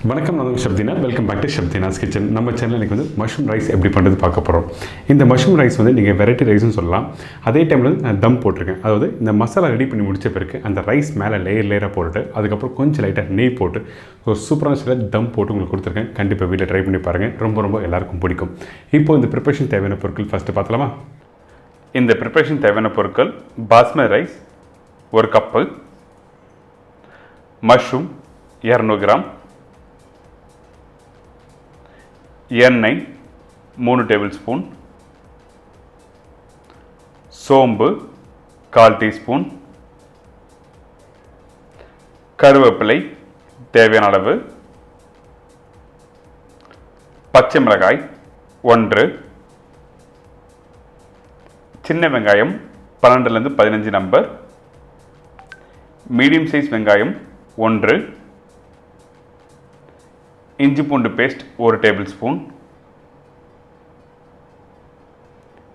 வணக்கம், நான் chef Deena. Welcome back to chef Deena's kitchen. நம்ம சேனலுக்கு வந்து மஷ்ரூம் ரைஸ் எப்படி பண்ணுறது பார்க்க போகிறோம். இந்த மஷ்ரூம் ரைஸ் வந்து நீங்கள் வெரைட்டி ரைஸ்னு சொல்லலாம். அதே டைமில் வந்து நான் தம் போட்டிருக்கேன். அதாவது இந்த மசாலா ரெடி பண்ணி முடிச்ச பிறகு அந்த ரைஸ் மேலே லேயராக போட்டுட்டு அதுக்கப்புறம் கொஞ்சம் லைட்டாக நெய் போட்டு ஒரு சூப்பரான சில தம் போட்டு உங்களுக்கு கொடுத்துருக்கேன். கண்டிப்பாக வீட்டில் ட்ரை பண்ணி பாருங்கள். ரொம்ப எல்லாருக்கும் பிடிக்கும். இப்போது இந்த ப்ரிப்பரேஷன் தேவையான பொருட்கள் ஃபஸ்ட்டு பார்த்தலாமா? இந்த ப்ரிப்பரேஷன் தேவையான பொருட்கள்: basmati rice 1 cup, mushroom 200 gram, எண்ணெய் 3 டேபிள் ஸ்பூன், சோம்பு 1/4 டீஸ்பூன், கருவேப்பிலை தேவையான அளவு, பச்சை மிளகாய் 1, சின்ன வெங்காயம் 12லேருந்து 15 நம்பர், மீடியம் சைஸ் வெங்காயம் 1, இஞ்சி பூண்டு பேஸ்ட் 1 டேபிள் ஸ்பூன்,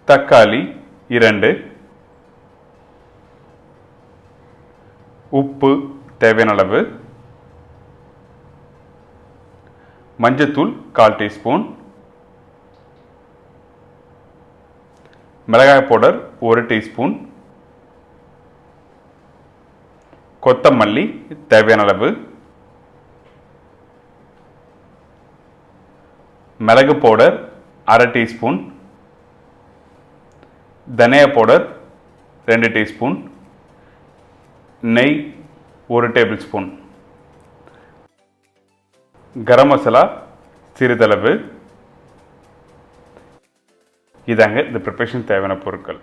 தக்காளி 2, உப்பு தேவையான அளவு, மஞ்சத்தூள் 1/4 டீஸ்பூன், மிளகாய் பவுடர் 1 டீஸ்பூன், கொத்தமல்லி தேவையான அளவு, மிளகு பவுடர் 1/2 டீஸ்பூன், தனியா பவுடர் 2 டீஸ்பூன், நெய் 1 டேபிள் ஸ்பூன், கரம் மசாலா சிறிதளவு. இதாங்க இந்த ப்ரிப்பரேஷன் தேவையான பொருட்கள்.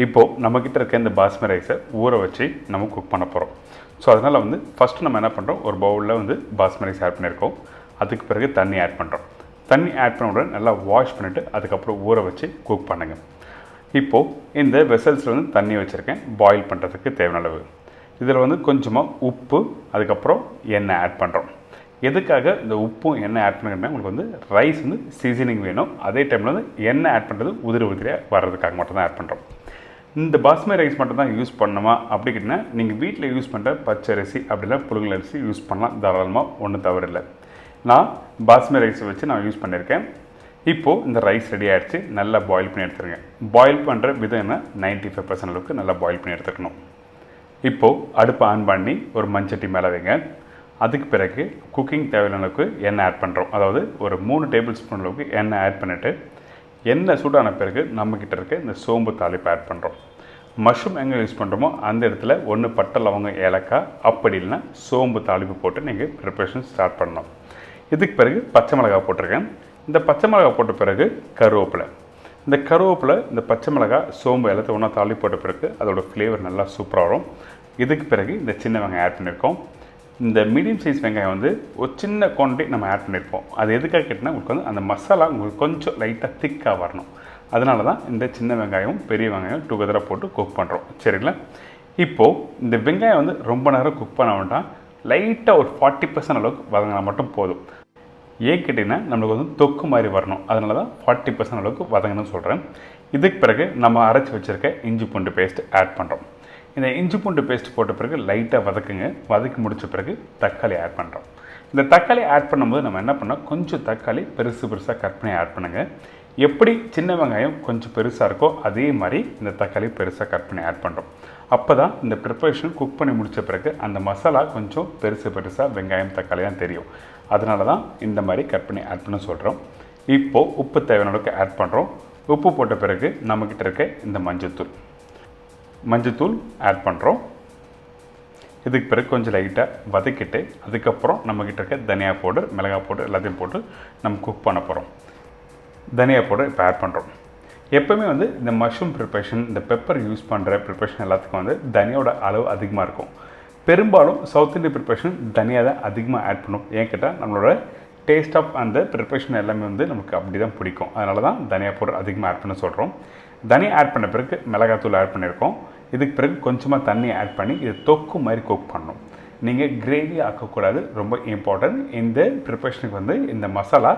இப்போது நம்மக்கிட்ட இருக்க இந்த பாஸ்மதி ரைஸை ஊற வச்சு நம்ம குக் பண்ண போகிறோம். ஸோ அதனால் வந்து ஃபஸ்ட்டு நம்ம என்ன பண்ணுறோம், ஒரு பவுலில் வந்து பாஸ்மதி ரைஸ் ஆட் பண்ணியிருக்கோம். அதுக்கு பிறகு தண்ணி ஆட் பண்ணுறோம். தண்ணி ஆட் பண்ண உடனே நல்லா வாஷ் பண்ணிவிட்டு அதுக்கப்புறம் ஊற வச்சு குக் பண்ணுங்கள். இப்போது இந்த வெசல்ஸில் வந்து தண்ணி வச்சுருக்கேன் பாயில் பண்ணுறதுக்கு தேவையான அளவு. இதில் வந்து கொஞ்சமாக உப்பு, அதுக்கப்புறம் எண்ணெய் ஆட் பண்ணுறோம். எதுக்காக இந்த உப்பும் எண்ணெய் ஆட் பண்ணுறதுனா, உங்களுக்கு வந்து ரைஸ் வந்து சீசனிங் வேணும். அதே டைமில் வந்து எண்ணெய் ஆட் பண்ணுறது உதிரியாக வர்றதுக்காக மட்டும் தான் ஆட் பண்ணுறோம். இந்த பாஸ்மதி ரைஸ் மட்டும் தான் யூஸ் பண்ணணுமா அப்படி கேட்டிங்கன்னா, நீங்கள் வீட்டில் யூஸ் பண்ணுற பச்சரிசி அப்படின்னா புழுங்கல் அரிசி யூஸ் பண்ணலாம் தாராளமாக, ஒன்றும் தவறு இல்லை. நான் பாஸ்மதி ரைஸை வச்சு நான் யூஸ் பண்ணியிருக்கேன். இப்போது இந்த ரைஸ் ரெடி ஆகிடுச்சு. நல்லா பாயில் பண்ணி எடுத்துருங்க. பாயில் பண்ணுற விதம் என்ன, 95% அளவுக்கு நல்லா பாயில் பண்ணி எடுத்துக்கணும். இப்போது அடுப்பை ஆன் பண்ணி ஒரு மண்சட்டி மேலே வைங்க. அதுக்கு பிறகு குக்கிங் தேவையான அளவுக்கு எண்ணெய் ஆட் பண்ணுறோம். அதாவது ஒரு 3 டேபிள் ஸ்பூன் அளவுக்கு எண்ணெய் ஆட் பண்ணிவிட்டு எண்ணெய் சூடான பிறகு நம்மக்கிட்ட இருக்க இந்த சோம்பு தாளிப்பை ஆட் பண்ணுறோம். மஷ்ரூம் எங்கே யூஸ் பண்ணுறோமோ அந்த இடத்துல ஒன்று பட்டை லவங்க ஏலக்காய், அப்படி இல்லைன்னா சோம்பு தாளிப்பு போட்டு நீங்கள் ப்ரிப்பரேஷன் ஸ்டார்ட் பண்ணணும். இதுக்கு பிறகு பச்சை மிளகாய் போட்டிருக்கேன். இந்த பச்சை மிளகாய் போட்ட பிறகு கருவேப்பிலை. இந்த கருவேப்பிலை, இந்த பச்சை மிளகாய், சோம்பு எல்லாத்தையும் ஒன்றா தாளிப்பு போட்ட பிறகு அதோட ஃப்ளேவர் நல்லா சூப்பராக வரும். இதுக்கு பிறகு இந்த சின்ன வெங்காயம் ஆட் பண்ணியிருக்கோம். இந்த மீடியம் சைஸ் வெங்காயம் வந்து ஒரு சின்ன குவான்டிட்டி நம்ம ஆட் பண்ணியிருப்போம். அது எதுக்காக கேட்டிங்கன்னா, உங்களுக்கு வந்து அந்த மசாலா உங்களுக்கு கொஞ்சம் லைட்டாக திக்காக வரணும். அதனால தான் இந்த சின்ன வெங்காயம் பெரிய வெங்காயம் டுகெதராக போட்டு குக் பண்ணுறோம். சரிங்களா? இப்போது இந்த வெங்காயம் வந்து ரொம்ப நேரம் குக் பண்ண வேண்டாம். லைட்டாக ஒரு 40% அளவுக்கு வதங்கினா மட்டும் போதும். ஏன் கேட்டிங்கன்னா, நம்மளுக்கு வந்து தொக்கு மாதிரி வரணும். அதனால தான் 40% அளவுக்கு வதங்கணும்னு சொல்கிறேன். இதுக்கு பிறகு நம்ம அரைச்சி வச்சுருக்க இஞ்சி பூண்டு பேஸ்ட் ஆட் பண்ணுறோம். இந்த இஞ்சி பூண்டு பேஸ்ட் போட்ட பிறகு லைட்டாக வதக்குங்க. வதக்கி முடித்த பிறகு தக்காளி ஆட் பண்ணுறோம். இந்த தக்காளி ஆட் பண்ணும்போது நம்ம என்ன பண்ணோம், கொஞ்சம் தக்காளி பெருசாக கட் பண்ணி ஆட் பண்ணுங்கள். எப்படி சின்ன வெங்காயம் கொஞ்சம் பெருசாக இருக்கோ அதே மாதிரி இந்த தக்காளி பெருசாக கட் பண்ணி ஆட் பண்ணுறோம். அப்போ தான் இந்த ப்ரிப்பரேஷன் குக் பண்ணி முடித்த பிறகு அந்த மசாலா கொஞ்சம் பெருசாக வெங்காயம் தக்காளி தான் தெரியும். அதனால தான் இந்த மாதிரி கட் பண்ணி ஆட் பண்ண சொல்கிறோம். இப்போது உப்பு தேவையான அளவுக்கு ஆட் பண்ணுறோம். உப்பு போட்ட பிறகு நம்மக்கிட்ட இருக்க இந்த மஞ்சத்தூள் ஆட் பண்ணுறோம். இதுக்கு பிறகு கொஞ்சம் லைட்டாக வதக்கிட்டு அதுக்கப்புறம் நம்மக்கிட்ட இருக்க தனியா பவுடர், மிளகாய் பவுடர் எல்லாத்தையும் போட்டு நம்ம குக் பண்ண போகிறோம். தனியா பவுடர் இப்போ ஆட் பண்ணுறோம். எப்போவுமே வந்து இந்த மஷ்ரூம் ப்ரிப்பரேஷன், இந்த பெப்பர் யூஸ் பண்ணுற ப்ரிப்பரேஷன் எல்லாத்துக்கும் வந்து தனியோட அளவு அதிகமாக இருக்கும். பெரும்பாலும் சவுத் இந்தியன் ப்ரிப்பரேஷன் தனியாக தான் அதிகமாக ஆட் பண்ணும். ஏன் கேட்டால் நம்மளோட டேஸ்ட் ஆஃப் அந்த ப்ரிப்பரேஷன் எல்லாமே வந்து நமக்கு அப்படி தான் பிடிக்கும். அதனால தான் தனியா பவுடர் அதிகமாக ஆட் பண்ண சொல்கிறோம். தனியா ஆட் பண்ண பிறகு மிளகாத்தூள் ஆட் பண்ணியிருக்கோம். இதுக்கு பிறகு கொஞ்சமாக தண்ணி ஆட் பண்ணி இது தொக்கு மாதிரி குக் பண்ணணும். நீங்கள் கிரேவி ஆக்கக்கூடாது, ரொம்ப இம்பார்ட்டன்ட். இந்த ப்ரிப்பரேஷனுக்கு வந்து இந்த மசாலா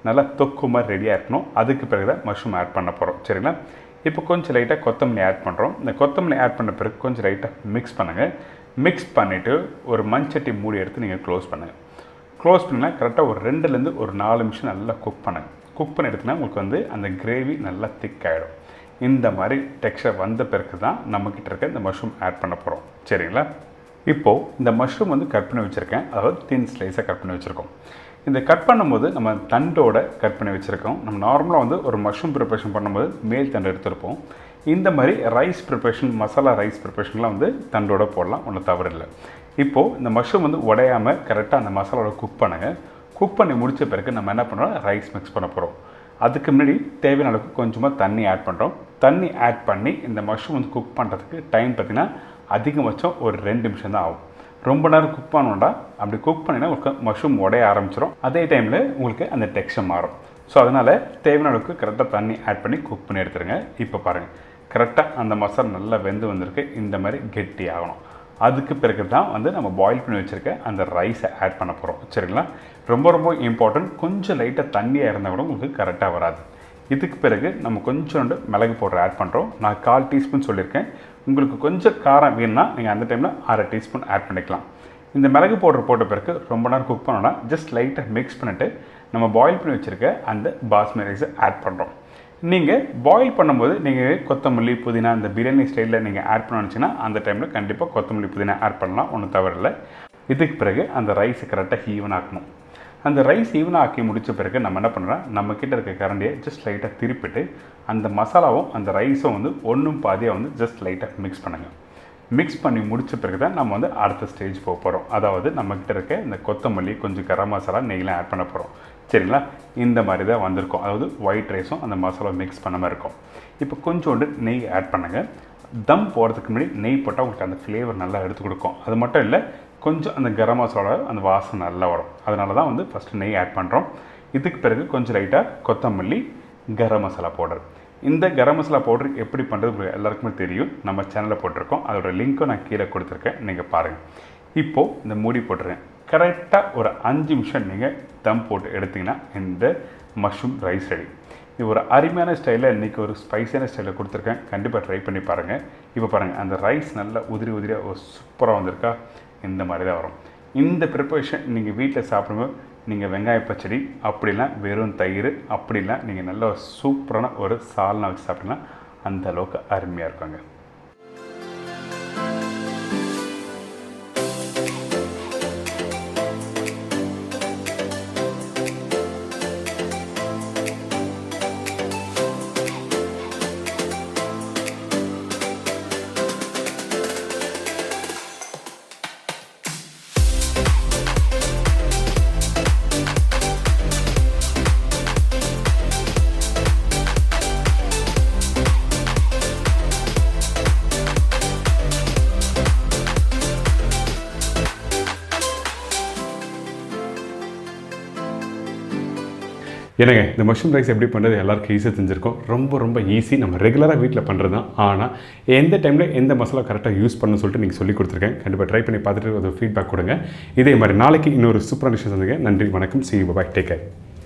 நல்லா தொக்கு மாதிரி ரெடியாக இருக்கணும். அதுக்கு பிறகு தான் மஷ்ரூம் ஆட் பண்ண போகிறோம். சரிங்களா? இப்போ கொஞ்சம் லைட்டாக கொத்தமல்லி ஆட் பண்ணுறோம். இந்த கொத்தமல்லி ஆட் பண்ண பிறகு கொஞ்சம் லைட்டாக மிக்ஸ் பண்ணுங்கள். மிக்ஸ் பண்ணிவிட்டு ஒரு மண்சட்டி மூடி எடுத்து நீங்கள் க்ளோஸ் பண்ணுங்கள். க்ளோஸ் பண்ணிங்கன்னா கரெக்டாக ஒரு 2லேருந்து ஒரு 4 நிமிஷம் நல்லா குக் பண்ணுங்கள். குக் பண்ணி எடுத்திங்கன்னா உங்களுக்கு வந்து அந்த கிரேவி நல்லா திக் ஆகிடும். இந்த மாதிரி டெக்ஸ்சர் வந்த பிறகு தான் நம்மக்கிட்ட இருக்க இந்த மஷ்ரூம் ஆட் பண்ண போகிறோம். சரிங்களா? இப்போது இந்த மஷ்ரூம் வந்து கட் பண்ணி வச்சுருக்கேன். அதாவது தின் ஸ்லைஸாக கட் பண்ணி வச்சுருக்கோம். இந்த கட் பண்ணும்போது நம்ம தண்டோட கட் பண்ணி வச்சுருக்கோம். நம்ம நார்மலாக வந்து ஒரு மஷ்ரூம் ப்ரிப்பரேஷன் பண்ணும்போது மேல் தண்டு எடுத்துருப்போம். இந்த மாதிரி ரைஸ் ப்ரிப்பரேஷன், மசாலா ரைஸ் ப்ரிப்பரேஷன்லாம் வந்து தண்டோட போடலாம், ஒன்றும் தவறு இல்லை. இப்போது இந்த மஷ்ரூம் வந்து உடையாமல் கரெக்டாக அந்த மசாலாவோட குக் பண்ணுங்கள். குக் பண்ணி முடித்த பிறகு நம்ம என்ன பண்ணுறோம், ரைஸ் மிக்ஸ் பண்ண போகிறோம். அதுக்கு முன்னாடி தேவையான அளவுக்கு கொஞ்சமாக தண்ணி ஆட் பண்ணுறோம். தண்ணி ஆட் பண்ணி இந்த மஷ்ரூம் வந்து குக் பண்ணுறதுக்கு டைம் பார்த்திங்கன்னா அதிகபட்சம் ஒரு 2 நிமிஷம் தான் ஆகும். ரொம்ப நேரம் குக் பண்ணோண்டா அப்படி குக் பண்ணினா உங்களுக்கு மஷ்ரூம் உடைய ஆரம்பிச்சிடும். அதே டைமில் உங்களுக்கு அந்த டெக்ஸ்சர் மாறும். ஸோ அதனால் தேவையான அளவுக்கு கரெக்டாக தண்ணி ஆட் பண்ணி குக் பண்ணி எடுத்துருங்க. இப்போ பாருங்கள், கரெக்டாக அந்த மசாலா நல்லா வெந்து வந்திருக்கு. இந்த மாதிரி கெட்டி ஆகணும். அதுக்கு பிறகு தான் வந்து நம்ம பாயில் பண்ணி வச்சுருக்க அந்த ரைஸை ஆட் பண்ண போகிறோம். சரிங்களா? ரொம்ப ரொம்ப இம்பார்ட்டன்ட். கொஞ்சம் லைட்டாக தண்ணியாக இருந்தால் கூட உங்களுக்கு கரெக்டாக வராது. இதுக்கு பிறகு நம்ம கொஞ்சோண்டு மிளகு பவுடர் ஆட் பண்ணுறோம். நான் 1/4 டீஸ்பூன் சொல்லியிருக்கேன். உங்களுக்கு கொஞ்சம் காரம் வேணும்னா நீங்கள் அந்த டைமில் 1/2 டீஸ்பூன் ஆட் பண்ணிக்கலாம். இந்த மிளகு பவுடர் போட்ட பிறகு ரொம்ப நேரம் குக் பண்ணோன்னா ஜஸ்ட் லைட்டாக மிக்ஸ் பண்ணிவிட்டு நம்ம பாயில் பண்ணி வச்சுருக்க அந்த பாஸ்மதி ரைஸை ஆட் பண்ணுறோம். நீங்கள் பாயில் பண்ணும்போது நீங்கள் கொத்தமல்லி, புதினா இந்த பிரியாணி ஸ்டைலில் நீங்கள் ஆட் பண்ண நினச்சிங்கன்னா அந்த டைமில் கண்டிப்பாக கொத்தமல்லி, புதினா ஆட் பண்ணலாம், ஒன்றும் தவறில்லை. இதுக்கு பிறகு அந்த ரைஸை கரெக்டாக ஈவன் ஆக்கணும். அந்த ரைஸ் ஈவனாக ஆக்கி முடித்த பிறகு நம்ம என்ன பண்ணுறோம், நம்மக்கிட்ட இருக்க கரண்டியை ஜஸ்ட் லைட்டாக திருப்பிட்டு அந்த மசாலாவும் அந்த ரைஸும் வந்து ஒன்றும் பாதியாக வந்து ஜஸ்ட் லைட்டாக மிக்ஸ் பண்ணுங்கள். மிக்ஸ் பண்ணி முடித்த பிறகு தான் நம்ம வந்து அடுத்த ஸ்டேஜ் போக போகிறோம். அதாவது நம்மக்கிட்ட இருக்க இந்த கொத்தமல்லி, கொஞ்சம் கரம் மசாலா, நெய்லாம் ஆட் பண்ண போகிறோம். சரிங்களா? இந்த மாதிரி தான் வந்திருக்கும். அதாவது ஒயிட் ரைஸும் அந்த மசாலா மிக்ஸ் பண்ண மாதிரி இருக்கும். இப்போ கொஞ்சோண்டு நெய் ஆட் பண்ணுங்கள். தம் போகிறதுக்கு முன்னாடி நெய் போட்டால் உங்களுக்கு அந்த ஃப்ளேவர் நல்லா எடுத்து கொடுக்கும். அது மட்டும் இல்லை, கொஞ்சம் அந்த கரம் மசாலா அந்த வாசனை நல்லா வரும். அதனால தான் வந்து ஃபஸ்ட்டு நெய் ஆட் பண்ணுறோம். இதுக்கு பிறகு கொஞ்சம் லைட்டாக கொத்தமல்லி, கரம் மசாலா பவுடர். இந்த கரம் மசாலா பவுடர் எப்படி பண்ணுறது உங்களுக்கு எல்லாருக்குமே தெரியும். நம்ம சேனலில் போட்டிருக்கோம். அதோட லிங்க்கும் நான் கீழே கொடுத்துருக்கேன், நீங்கள் பாருங்கள். இப்போது இந்த மூடி போட்டுருக்கேன். கரெக்டாக ஒரு 5 நிமிஷம் நீங்கள் தம் போட்டு எடுத்திங்கன்னா இந்த மஷ்ரூம் ரைஸ் ரெடி. இது ஒரு அருமையான ஸ்டைலில் இன்றைக்கி ஒரு ஸ்பைஸியான ஸ்டைலில் கொடுத்துருக்கேன். கண்டிப்பாக ட்ரை பண்ணி பாருங்கள். இப்போ பாருங்கள், அந்த ரைஸ் நல்லா உதிரியாக ஒரு சூப்பராக வந்திருக்கா. இந்த மாதிரி தான் வரும். இந்த ப்ரிப்பரேஷன் நீங்கள் வீட்டில் சாப்பிடும்போது நீங்கள் வெங்காய பச்சடி, அப்படிலாம் வெறும் தயிர், அப்படிலாம் நீங்கள் நல்ல சூப்பரான ஒரு சால்னா வச்சு சாப்பிட்டீங்கன்னா அந்த அளவுக்கு அருமையாக இருக்குங்க. ஏன்னாங்க இந்த மஷ்ரூம் ரைஸ் எப்படி பண்ணுறது எல்லாருக்கும் ஈஸியாக தெரிஞ்சிருக்கும். ரொம்ப ஈஸி. நம்ம ரெகுலராக வீட்டில் பண்ணுறது தான். ஆனால் எந்த டைமில் எந்த மசாலா கரெக்டாக யூஸ் பண்ணணும்னு சொல்லிட்டு நீங்கள் சொல்லி கொடுத்துருக்கேன். கண்டிப்பாக ட்ரை பண்ணி பார்த்துட்டு அது ஃபீட்பேக் கொடுங்க. இதே மாதிரி நாளைக்கு இன்னொரு சூப்பரான டிஷ்ஷஸ் வந்துங்க. நன்றி, வணக்கம், see you, bye, take care.